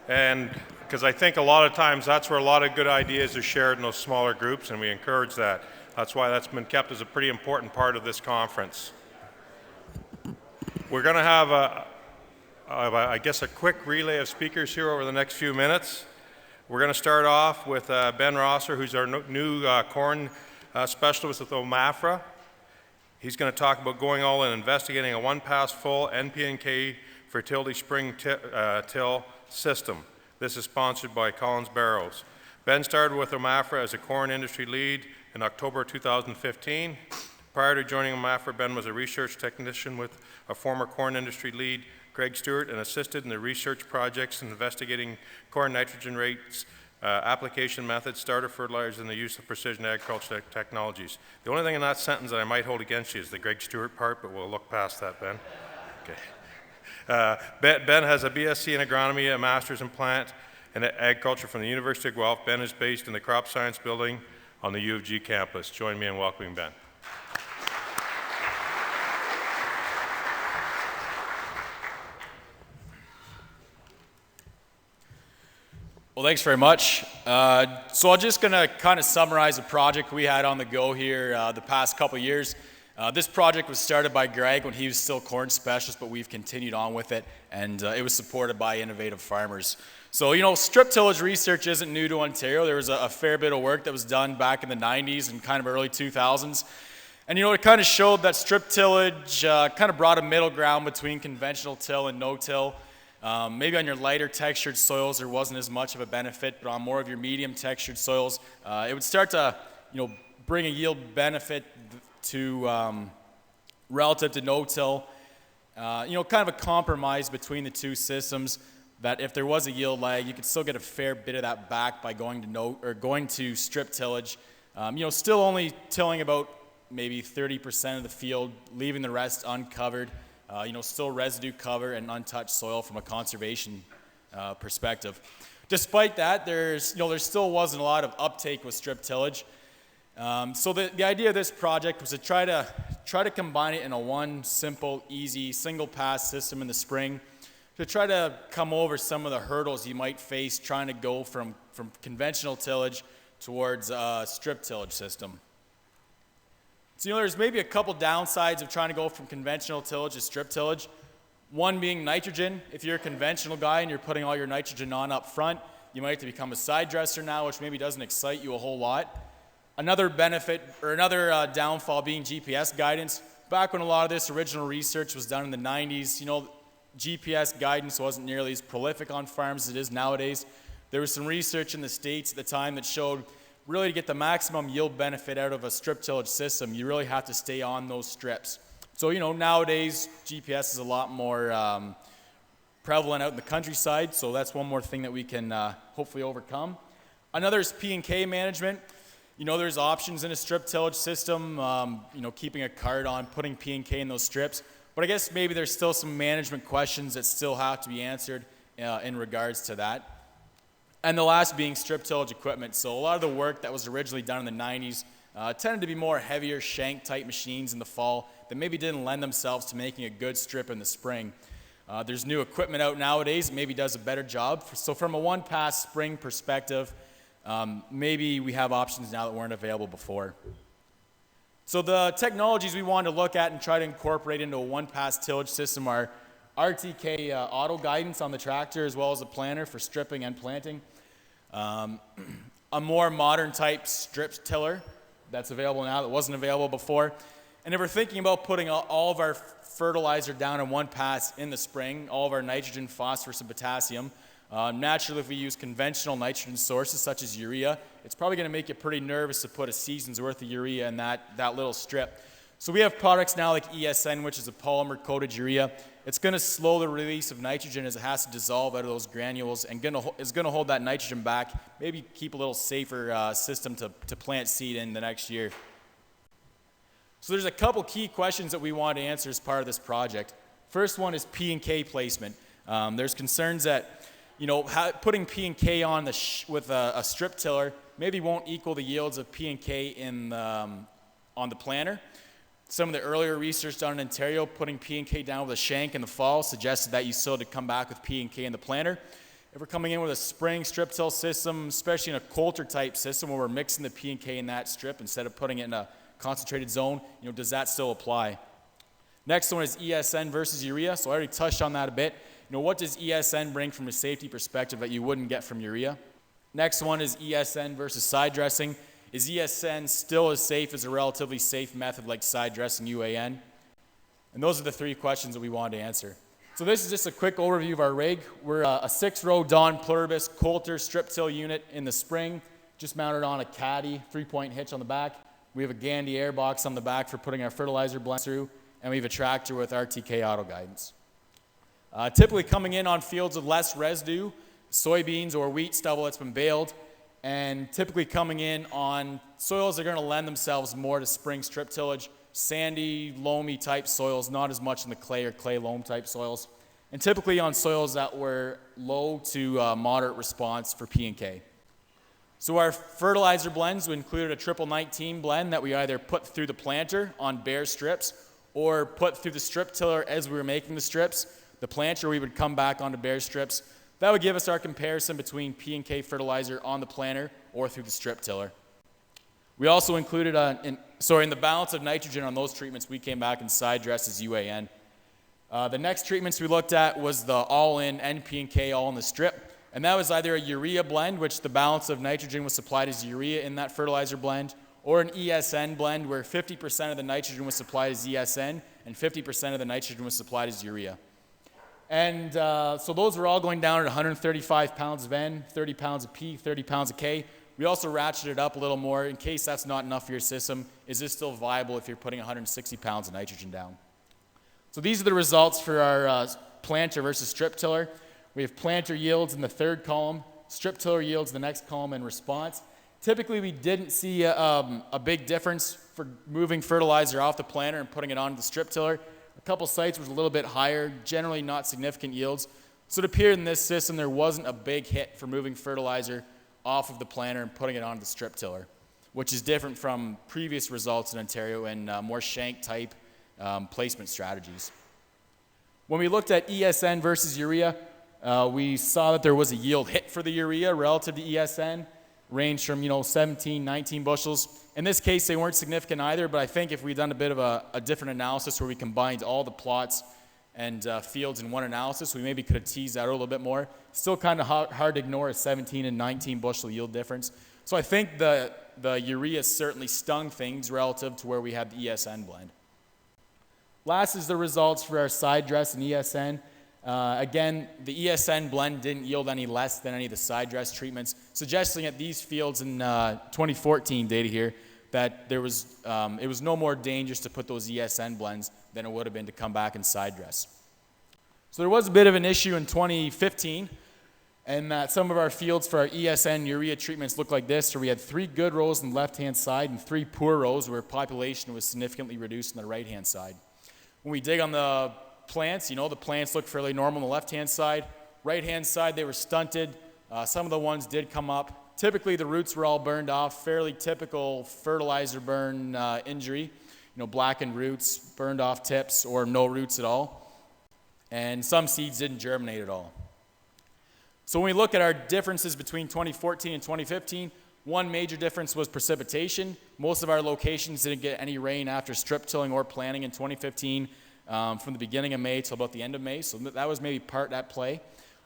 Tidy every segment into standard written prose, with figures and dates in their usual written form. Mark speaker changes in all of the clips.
Speaker 1: And because I think a lot of times that's where a lot of good ideas are shared in those smaller groups, and we encourage that. That's why that's been kept as a pretty important part of this conference. We're going to have, I guess, a quick relay of speakers here over the next few minutes. We're going to start off with Ben Rosser, who's our new corn specialist with OMAFRA. He's going to talk about going all in, investigating a one-pass full NPK fertility spring till system. This is sponsored by Collins Barrows. Ben started with OMAFRA as a corn industry lead in October 2015. Prior to joining OMAFRA, Ben was a research technician with a former corn industry lead, Greg Stewart, and assisted in the research projects investigating corn nitrogen rates, application methods, starter fertilizers, and the use of precision agriculture technologies. The only thing in that sentence that I might hold against you is the Greg Stewart part, but we'll look past that, Ben. Okay. Ben has a BSc in agronomy, a master's in plant and agriculture from the University of Guelph. Ben is based in the Crop Science Building on the U of G campus. Join me in welcoming Ben.
Speaker 2: Well, thanks very much. So I'm just going to kind of summarize a project we had on the go here the past couple years. This project was started by Greg when he was still corn specialist, but we've continued on with it, and it was supported by innovative farmers. So, strip tillage research isn't new to Ontario. There was a fair bit of work that was done back in the 90s and kind of early 2000s. And, it kind of showed that strip tillage kind of brought a middle ground between conventional till and no-till. Maybe on your lighter textured soils there wasn't as much of a benefit, but on more of your medium textured soils, it would start to, bring a yield benefit to relative to no-till. Kind of a compromise between the two systems. That if there was a yield lag, you could still get a fair bit of that back by going to strip tillage. Still only tilling about maybe 30% of the field, leaving the rest uncovered. Still residue cover and untouched soil from a conservation perspective. Despite that, there still wasn't a lot of uptake with strip tillage. So the idea of this project was to try to combine it in a one simple, easy, single pass system in the spring to try to come over some of the hurdles you might face trying to go from conventional tillage towards a strip tillage system. So, there's maybe a couple downsides of trying to go from conventional tillage to strip tillage. One being nitrogen. If you're a conventional guy and you're putting all your nitrogen on up front, you might have to become a side dresser now, which maybe doesn't excite you a whole lot. Another benefit, or another downfall being GPS guidance. Back when a lot of this original research was done in the 90s, GPS guidance wasn't nearly as prolific on farms as it is nowadays. There was some research in the States at the time that showed really to get the maximum yield benefit out of a strip tillage system, you really have to stay on those strips. So, nowadays, GPS is a lot more prevalent out in the countryside, so that's one more thing that we can hopefully overcome. Another is P&K management. There's options in a strip tillage system, keeping a card on, putting P&K in those strips. But I guess maybe there's still some management questions that still have to be answered in regards to that. And the last being strip tillage equipment. So a lot of the work that was originally done in the 90s tended to be more heavier shank type machines in the fall that maybe didn't lend themselves to making a good strip in the spring. There's new equipment out nowadays that maybe does a better job. So from a one-pass spring perspective, maybe we have options now that weren't available before. So the technologies we wanted to look at and try to incorporate into a one-pass tillage system are RTK auto guidance on the tractor as well as the planter for stripping and planting. A more modern type strip tiller that's available now that wasn't available before. And if we're thinking about putting all of our fertilizer down in one pass in the spring, all of our nitrogen, phosphorus, and potassium, naturally if we use conventional nitrogen sources such as urea, it's probably going to make you pretty nervous to put a season's worth of urea in that little strip. So we have products now like ESN, which is a polymer-coated urea. It's going to slow the release of nitrogen as it has to dissolve out of those granules and is going to hold that nitrogen back, maybe keep a little safer system to plant seed in the next year. So there's a couple key questions that we want to answer as part of this project. First one is P&K placement. There's concerns that putting P&K on with a strip tiller maybe won't equal the yields of P&K on the planter. Some of the earlier research done in Ontario, putting P&K down with a shank in the fall, suggested that you still had to come back with P&K in the planter. If we're coming in with a spring strip till system, especially in a coulter type system where we're mixing the P and K in that strip instead of putting it in a concentrated zone, does that still apply? Next one is ESN versus urea. So I already touched on that a bit. What does ESN bring from a safety perspective that you wouldn't get from urea? Next one is ESN versus side dressing. Is ESN still as safe as a relatively safe method like side dressing UAN? And those are the three questions that we wanted to answer. So this is just a quick overview of our rig. We're a 6-row Don Pluribus coulter strip till unit in the spring, just mounted on a caddy, 3-point hitch on the back. We have a Gandy air box on the back for putting our fertilizer blend through, and we have a tractor with RTK auto guidance. Typically coming in on fields with less residue, soybeans or wheat stubble that's been baled, and typically coming in on soils that are going to lend themselves more to spring strip tillage, sandy, loamy type soils, not as much in the clay or clay loam type soils, and typically on soils that were low to moderate response for P and K. So our fertilizer blends, we included a 1919 blend that we either put through the planter on bare strips or put through the strip tiller as we were making the strips. The planter we would come back onto bare strips. That would give us our comparison between P and K fertilizer on the planter or through the strip tiller. We also included, in the balance of nitrogen on those treatments, we came back and side dressed as UAN. The next treatments we looked at was the all-in NP and K all in the strip, and that was either a urea blend, which the balance of nitrogen was supplied as urea in that fertilizer blend, or an ESN blend where 50% of the nitrogen was supplied as ESN and 50% of the nitrogen was supplied as urea. And so those were all going down at 135 pounds of N, 30 pounds of P, 30 pounds of K. We also ratcheted up a little more in case that's not enough for your system. Is this still viable if you're putting 160 pounds of nitrogen down? So these are the results for our planter versus strip tiller. We have planter yields in the third column, strip tiller yields in the next column in response. Typically, we didn't see a big difference for moving fertilizer off the planter and putting it onto the strip tiller. A couple sites was a little bit higher, generally not significant yields. So it appeared in this system there wasn't a big hit for moving fertilizer off of the planter and putting it onto the strip tiller, which is different from previous results in Ontario and more shank type placement strategies. When we looked at ESN versus urea, we saw that there was a yield hit for the urea relative to ESN, ranged from 17, 19 bushels. In this case, they weren't significant either, but I think if we'd done a bit of a different analysis where we combined all the plots and fields in one analysis, we maybe could have teased out a little bit more. Still kind of hard to ignore a 17 and 19 bushel yield difference. So I think the urea certainly stung things relative to where we had the ESN blend. Last is the results for our side dress and ESN. Again, the ESN blend didn't yield any less than any of the side dress treatments, suggesting at these fields in 2014 data here that it was no more dangerous to put those ESN blends than it would have been to come back and side dress. So there was a bit of an issue in 2015, and that some of our fields for our ESN urea treatments looked like this, where we had 3 good rows on the left-hand side and 3 poor rows where population was significantly reduced on the right-hand side. When we dig on the plants, the plants look fairly normal on the left-hand side. Right-hand side, they were stunted. Some of the ones did come up. Typically, the roots were all burned off. Fairly typical fertilizer burn injury. Blackened roots, burned off tips, or no roots at all. And some seeds didn't germinate at all. So when we look at our differences between 2014 and 2015, one major difference was precipitation. Most of our locations didn't get any rain after strip tilling or planting in 2015. From the beginning of May till about the end of May, so that was maybe part at play.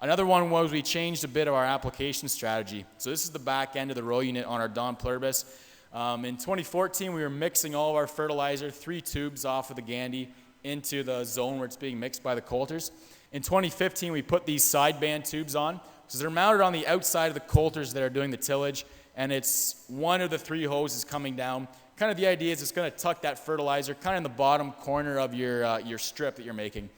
Speaker 2: Another one was we changed a bit of our application strategy. So this is the back end of the row unit on our Don Pluribus. In 2014, we were mixing all of our fertilizer, 3 tubes off of the Gandy, into the zone where it's being mixed by the coulters. In 2015, we put these sideband tubes on. So they're mounted on the outside of the coulters that are doing the tillage, and it's one of the 3 hoses coming down. Kind of the idea is it's going to tuck that fertilizer kind of in the bottom corner of your strip that you're making.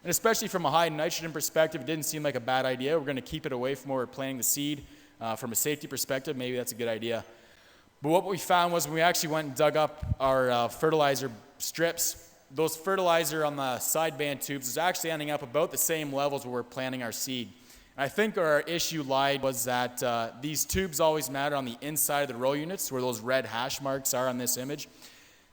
Speaker 2: And especially from a high nitrogen perspective, it didn't seem like a bad idea. We're going to keep it away from where we're planting the seed. From a safety perspective, maybe that's a good idea. But what we found was when we actually went and dug up our fertilizer strips, those fertilizer on the sideband tubes is actually ending up about the same levels where we're planting our seed. And I think our issue was that these tubes always matter on the inside of the row units where those red hash marks are on this image.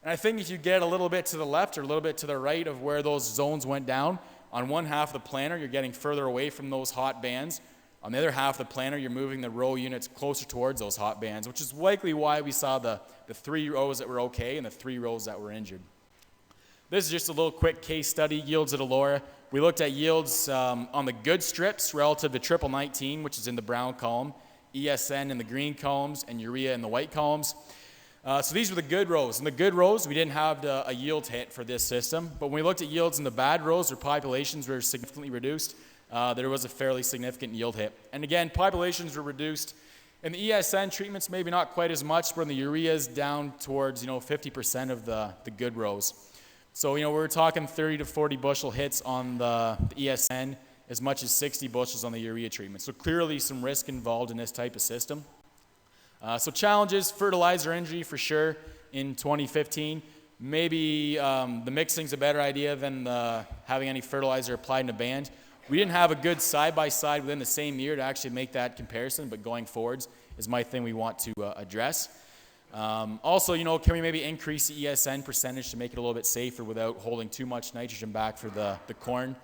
Speaker 2: And I think if you get a little bit to the left or a little bit to the right of where those zones went down, on one half of the planter, you're getting further away from those hot bands. On the other half of the planter, you're moving the row units closer towards those hot bands, which is likely why we saw the 3 rows that were okay and the 3 rows that were injured. This is just a little quick case study, yields at Elora. We looked at yields on the good strips relative to triple 19, which is in the brown column, ESN in the green columns, and urea in the white columns. So these were the good rows. In the good rows, we didn't have a yield hit for this system, but when we looked at yields in the bad rows, where populations were significantly reduced, there was a fairly significant yield hit. And again, populations were reduced. In the ESN treatments, maybe not quite as much, but in the ureas down towards 50% of the good rows. So we're talking 30 to 40 bushel hits on the ESN, as much as 60 bushels on the urea treatment. So clearly some risk involved in this type of system. So challenges, fertilizer injury for sure in 2015. Maybe the mixing's a better idea than having any fertilizer applied in a band. We didn't have a good side-by-side within the same year to actually make that comparison, but going forwards is my thing we want to address. Also, can we maybe increase the ESN percentage to make it a little bit safer without holding too much nitrogen back for the corn?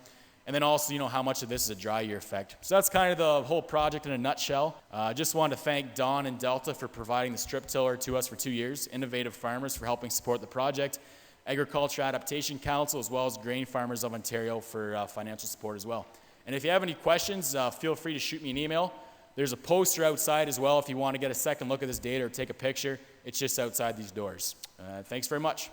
Speaker 2: And then also, how much of this is a dry year effect. So that's kind of the whole project in a nutshell. Just wanted to thank Don and Delta for providing the strip tiller to us for 2 years, Innovative Farmers for helping support the project, Agriculture Adaptation Council, as well as Grain Farmers of Ontario for financial support as well. And if you have any questions, feel free to shoot me an email. There's a poster outside as well if you want to get a second look at this data or take a picture. It's just outside these doors. Thanks very much.